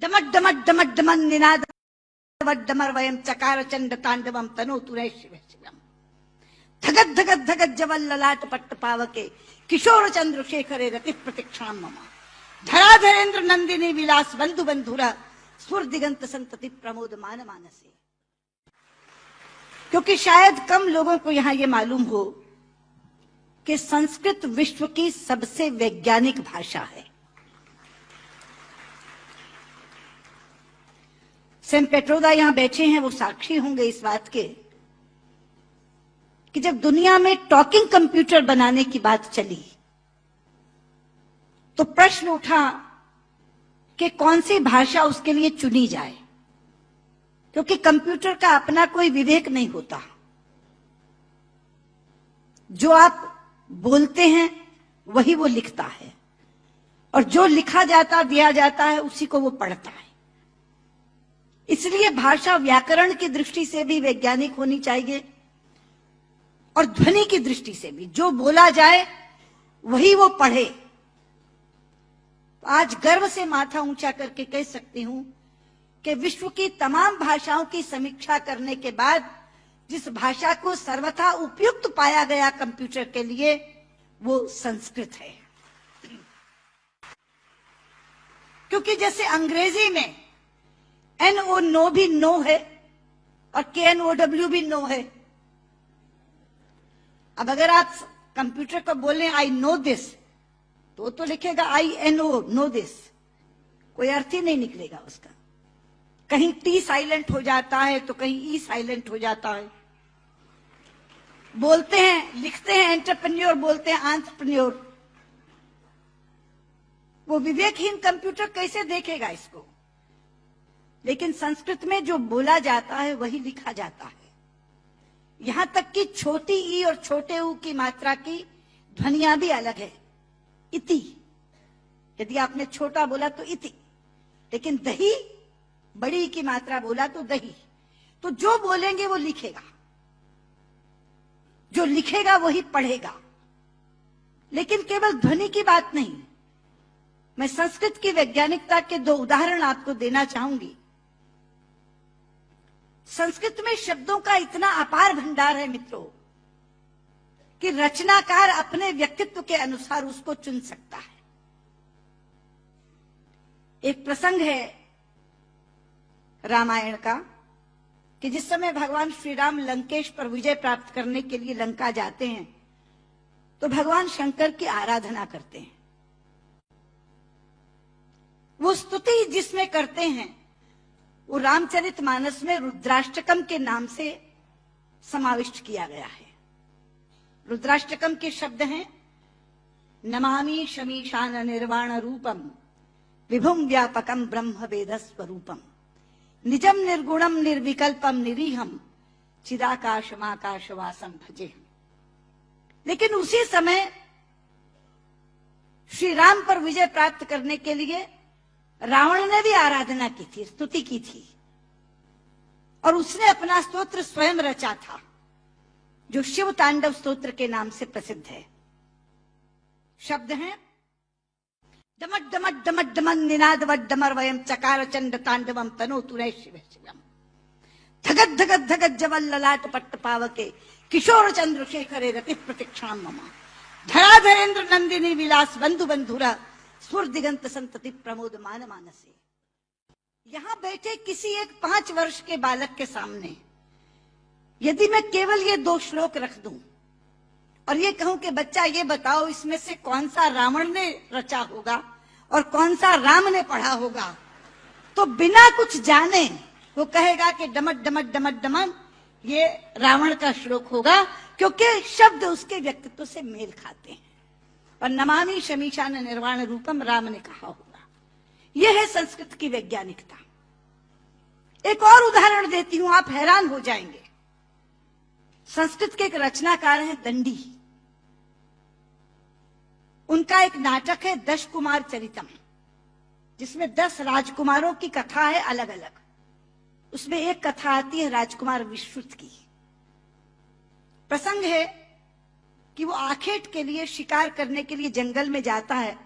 डमट डमट डमट demon Ninad डमर वयम चकार चंड तांडवम तनोतु रे शिव शिवम धगत धगत धगत जवल ललाट पट्ट पावके किशोर चंद्रशेखरे रति प्रतीक्षाम मम धराधरेन्द्र नंदिनी विलास बंधु बंधुरा स्फुर दिगंत संतति प्रमोद मान मानसे। क्योंकि शायद कम लोगों को यहां ये मालूम हो कि संस्कृत विश्व की सबसे वैज्ञानिक भाषा है। सेम पेट्रोदा यहां बैठे हैं, वो साक्षी होंगे इस बात के कि जब दुनिया में टॉकिंग कंप्यूटर बनाने की बात चली तो प्रश्न उठा कि कौन सी भाषा उसके लिए चुनी जाए, क्योंकि कंप्यूटर का अपना कोई विवेक नहीं होता। जो आप बोलते हैं वही वो लिखता है और जो लिखा जाता दिया जाता है उसी को वो पढ़ता है। इसलिए भाषा व्याकरण की दृष्टि से भी वैज्ञानिक होनी चाहिए और ध्वनि की दृष्टि से भी। जो बोला जाए वही वो पढ़े। आज गर्व से माथा ऊंचा करके कह सकती हूं कि विश्व की तमाम भाषाओं की समीक्षा करने के बाद जिस भाषा को सर्वथा उपयुक्त पाया गया कंप्यूटर के लिए वो संस्कृत है। क्योंकि जैसे अंग्रेजी में NO नो भी नो है और KNOW भी नो है। अब अगर आप कंप्यूटर को बोलें आई नो दिस तो लिखेगा INO नो दिस, कोई अर्थ ही नहीं निकलेगा उसका। कहीं T साइलेंट हो जाता है तो कहीं E साइलेंट हो जाता है। बोलते हैं लिखते हैं एंटरप्रेन्योर, बोलते हैं एंटरप्रेन्योर। वो विवेकहीन कंप्यूटर कैसे देखेगा इसको? लेकिन संस्कृत में जो बोला जाता है वही लिखा जाता है। यहां तक कि छोटी ई और छोटे ऊ की मात्रा की ध्वनियां भी अलग है। इति, यदि आपने छोटा बोला तो इति, लेकिन दही बड़ी की मात्रा बोला तो दही। तो जो बोलेंगे वो लिखेगा, जो लिखेगा वही पढ़ेगा। लेकिन केवल ध्वनि की बात नहीं, मैं संस्कृत की वैज्ञानिकता के दो उदाहरण आपको देना चाहूंगी। संस्कृत में शब्दों का इतना अपार भंडार है मित्रों कि रचनाकार अपने व्यक्तित्व के अनुसार उसको चुन सकता है। एक प्रसंग है रामायण का कि जिस समय भगवान श्री राम लंकेश पर विजय प्राप्त करने के लिए लंका जाते हैं तो भगवान शंकर की आराधना करते हैं। वो स्तुति जिसमें करते हैं वो रामचरितमानस में रुद्राष्टकम के नाम से समाविष्ट किया गया है। रुद्राष्टकम के शब्द हैं नमामि शमीशान निर्वाण रूपम विभुम व्यापकम ब्रह्म वेद स्वरूपम निजम निर्गुणम निर्विकल्पम निरीहम चिदाकाशमाकाशवासम भजे। लेकिन उसी समय श्री राम पर विजय प्राप्त करने के लिए रावण ने भी आराधना की थी, स्तुति की थी, और उसने अपना स्तोत्र स्वयं रचा था जो शिव तांडव स्तोत्र के नाम से प्रसिद्ध है। शब्द हैं डमट डमट डमट डमन निनाद डमर वयम चकार चंड तांडवम तनोतु रे शिव शिवम धगत धगत धगत जवल ललाट पट्ट पावके किशोर चंद्रशेखरे रति प्रतीक्षाम मम धराधरेन्द्र नंदिनी विलास बंधु बंधुरा स्फुर दिगंत संतति प्रमोद मान मानसे। यहां बैठे किसी एक 5 वर्ष के बालक के सामने यदि मैं केवल ये 2 श्लोक रख दूं और ये कहूं कि बच्चा ये बताओ इसमें से कौन सा रावण ने रचा होगा और कौन सा राम ने पढ़ा होगा, तो बिना कुछ जाने वो कहेगा कि डमट डमट डमट डमन ये रावण का श्लोक होगा, क्योंकि शब्द उसके व्यक्तित्व से मेल खाते हैं। और नमामि शमीशान निर्वाण रूपम राम ने कहा होगा। यह है संस्कृत की वैज्ञानिकता। एक और उदाहरण देती हूं, आप हैरान हो जाएंगे। संस्कृत के एक रचनाकार हैं दंडी। उनका एक नाटक है 10 कुमार चरितम, जिसमें 10 राजकुमारों की कथा है अलग अलग। उसमें एक कथा आती है राजकुमार विश्रुत की। प्रसंग है कि वो आखेट के लिए शिकार करने के लिए जंगल में जाता है।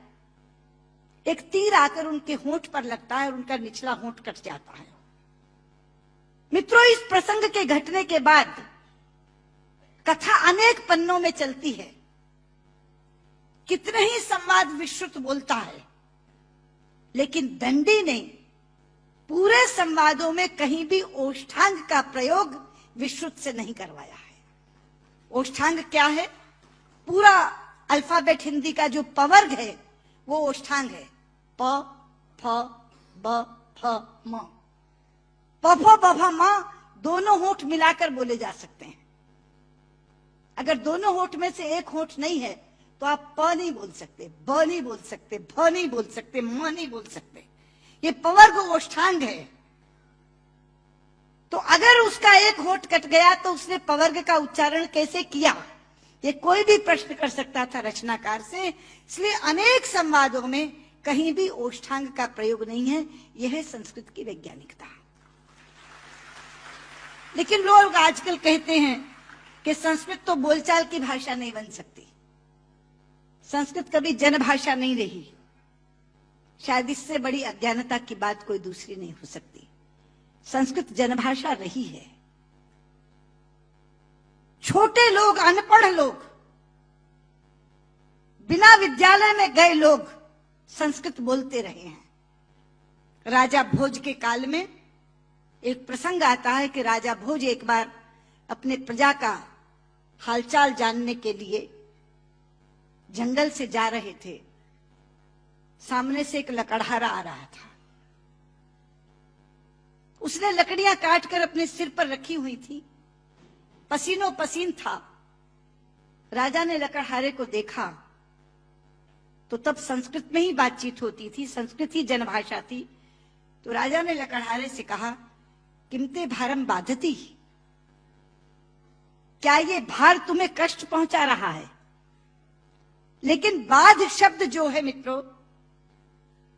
एक तीर आकर उनके होंठ पर लगता है और उनका निचला होंठ कट जाता है। मित्रों, इस प्रसंग के घटने के बाद कथा अनेक पन्नों में चलती है। कितने ही संवाद विश्रुत बोलता है, लेकिन दंडी ने पूरे संवादों में कहीं भी ओष्ठांग का प्रयोग विश्रुत से नहीं करवाया है। ओष्ठांग क्या है? पूरा अल्फाबेट हिंदी का जो पवर्ग है वो ओष्ठांग है। प, फ, ब, फ, म। प, फ, ब, फ, म दोनों होंठ मिलाकर बोले जा सकते हैं। अगर दोनों होंठ में से एक होंठ नहीं है तो आप प नहीं बोल सकते, ब नहीं बोल सकते, भ नहीं बोल सकते, म नहीं बोल सकते। ये पवर्ग ओष्ठांग है। तो अगर उसका एक होंठ कट गया तो उसने पवर्ग का उच्चारण कैसे किया, ये कोई भी प्रश्न कर सकता था रचनाकार से। इसलिए अनेक संवादों में कहीं भी ओष्ठांग का प्रयोग नहीं है। यह है संस्कृत की वैज्ञानिकता। लेकिन लोग आजकल कहते हैं कि संस्कृत तो बोलचाल की भाषा नहीं बन सकती, संस्कृत कभी जनभाषा नहीं रही। शायद इससे बड़ी अज्ञानता की बात कोई दूसरी नहीं हो सकती। संस्कृत जनभाषा रही है। छोटे लोग, अनपढ़ लोग, बिना विद्यालय में गए लोग संस्कृत बोलते रहे हैं। राजा भोज के काल में एक प्रसंग आता है कि राजा भोज एक बार अपने प्रजा का हालचाल जानने के लिए जंगल से जा रहे थे। सामने से एक लकड़हारा आ रहा था। उसने लकड़ियां काटकर अपने सिर पर रखी हुई थी, पसीनों पसीन था। राजा ने लकड़हारे को देखा तो तब संस्कृत में ही बातचीत होती थी, संस्कृत ही जनभाषा थी। तो राजा ने लकड़हारे से कहा, किमते भारम बाधती, क्या ये भार तुम्हें कष्ट पहुंचा रहा है? लेकिन बाध शब्द जो है मित्रों,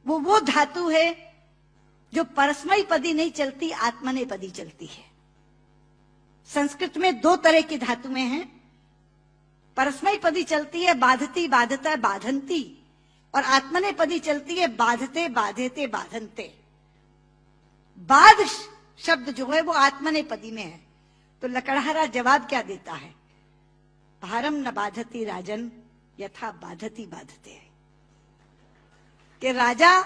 वो धातु है जो परस्मयी पदी नहीं चलती, आत्मनेपदी चलती है। संस्कृत में दो तरह की धातुएं हैं। परस्मयी पदी चलती है बाधती, बाधता, बाधंती, और आत्मनेपदी चलती है बाधते, बाधेते, बाधनते। बाध शब्द जो है वो आत्मनेपदी में है। तो लकड़हारा जवाब क्या देता है? भारम न बाधती राजन यथा बाधती बाधते। कि राजा,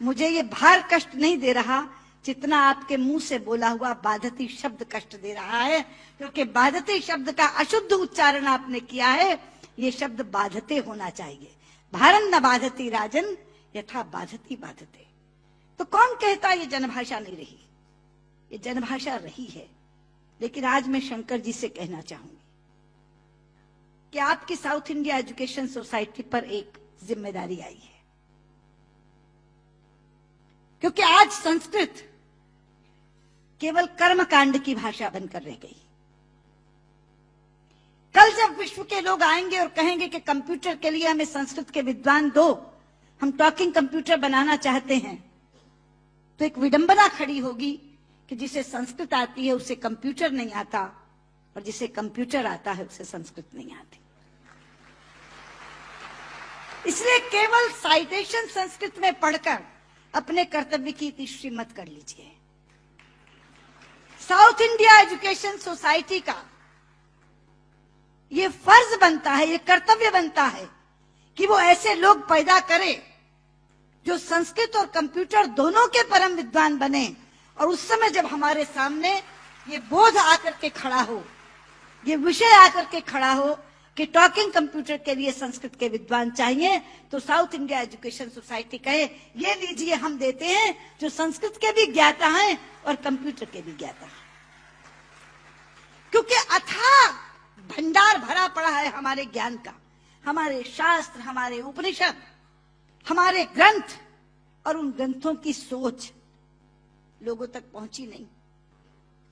मुझे ये भार कष्ट नहीं दे रहा जितना आपके मुंह से बोला हुआ बाधती शब्द कष्ट दे रहा है, क्योंकि बाधती शब्द का अशुद्ध उच्चारण आपने किया है। ये शब्द बाधते होना चाहिए। भारम न बाधती राजन यथा बाधती बाधते। तो कौन कहता ये जनभाषा नहीं रही? ये जनभाषा रही है। लेकिन आज मैं शंकर जी से कहना चाहूंगी कि आपकी साउथ इंडिया एजुकेशन सोसाइटी पर एक जिम्मेदारी आई है, क्योंकि आज संस्कृत केवल कर्मकांड की भाषा बनकर रह गई। कल जब विश्व के लोग आएंगे और कहेंगे कि कंप्यूटर के लिए हमें संस्कृत के विद्वान दो, हम टॉकिंग कंप्यूटर बनाना चाहते हैं, तो एक विडंबना खड़ी होगी कि जिसे संस्कृत आती है उसे कंप्यूटर नहीं आता, और जिसे कंप्यूटर आता है उसे संस्कृत नहीं आती। इसलिए केवल साइटेशन संस्कृत में पढ़कर अपने कर्तव्य की तीसरी मत कर लीजिए। साउथ इंडिया एजुकेशन सोसाइटी का ये फर्ज बनता है, ये कर्तव्य बनता है कि वो ऐसे लोग पैदा करे जो संस्कृत और कंप्यूटर दोनों के परम विद्वान बने। और उस समय जब हमारे सामने ये बोध आकर के खड़ा हो, ये विषय आकर के खड़ा हो कि टॉकिंग कंप्यूटर के लिए संस्कृत के विद्वान चाहिए, तो साउथ इंडिया एजुकेशन सोसाइटी कहे, ये लीजिए हम देते हैं जो संस्कृत के भी ज्ञाता हैं और कंप्यूटर के भी ज्ञाता हैं। क्योंकि अथाह भंडार भरा पड़ा है हमारे ज्ञान का, हमारे शास्त्र, हमारे उपनिषद, हमारे ग्रंथ, और उन ग्रंथों की सोच लोगों तक पहुंची नहीं।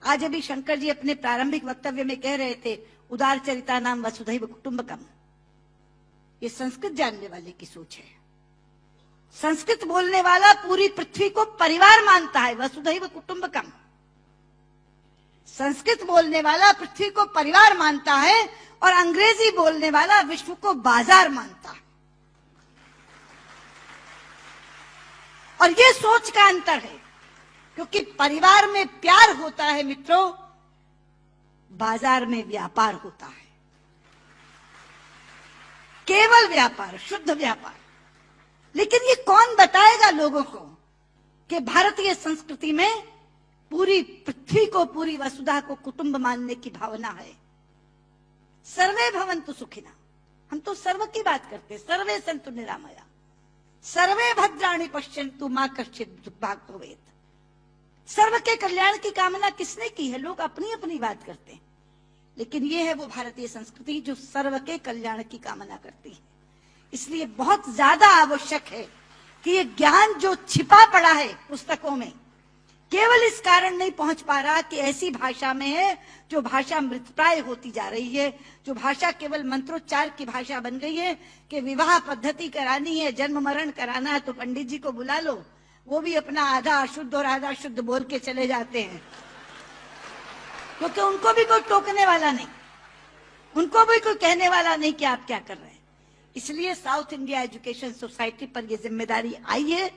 आज अभी शंकर जी अपने प्रारंभिक वक्तव्य में कह रहे थे, उदार चरिता नाम वसुधैव कुटुंबकम। ये संस्कृत जानने वाले की सोच है। संस्कृत बोलने वाला पूरी पृथ्वी को परिवार मानता है, वसुधैव कुटुंबकम। संस्कृत बोलने वाला पृथ्वी को परिवार मानता है, और अंग्रेजी बोलने वाला विश्व को बाजार मानता है। और ये सोच का अंतर है, क्योंकि परिवार में प्यार होता है मित्रों, बाजार में व्यापार होता है, केवल व्यापार, शुद्ध व्यापार। लेकिन ये कौन बताएगा लोगों को कि भारतीय संस्कृति में पूरी पृथ्वी को, पूरी वसुधा को कुटुंब मानने की भावना है। सर्वे भवन्तु सुखिनः, हम तो सर्व की बात करते, सर्वे सन्तु निरामया, सर्वे भद्राणि पश्यन्तु मा कश्चित् दुर्भाग् भवेत्। सर्व के कल्याण की कामना किसने की है? लोग अपनी अपनी बात करते हैं, लेकिन ये है वो भारतीय संस्कृति जो सर्व के कल्याण की कामना करती है। इसलिए बहुत ज्यादा आवश्यक है कि ये ज्ञान जो छिपा पड़ा है पुस्तकों में, केवल इस कारण नहीं पहुंच पा रहा कि ऐसी भाषा में है जो भाषा मृतप्राय होती जा रही है, जो भाषा केवल मंत्रोच्चार की भाषा बन गई है कि विवाह पद्धति करानी है, जन्म मरण कराना है तो पंडित जी को बुला लो, वो भी अपना आधा अशुद्ध और आधा शुद्ध बोल के चले जाते हैं, क्योंकि उनको भी कोई टोकने वाला नहीं, उनको भी कोई कहने वाला नहीं कि आप क्या कर रहे हैं। इसलिए साउथ इंडिया एजुकेशन सोसाइटी पर यह जिम्मेदारी आई है,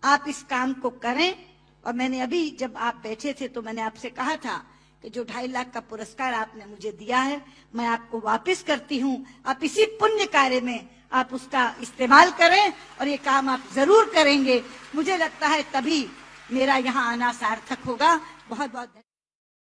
आप इस काम को करें। और मैंने अभी जब आप बैठे थे तो मैंने आपसे कहा था कि जो 2.5 लाख का पुरस्कार आपने मुझे दिया है मैं आपको वापस करती हूं, आप इसी पुण्य कार्य में आप उसका इस्तेमाल करें और ये काम आप जरूर करेंगे। मुझे लगता है तभी मेरा यहाँ आना सार्थक होगा। बहुत बहुत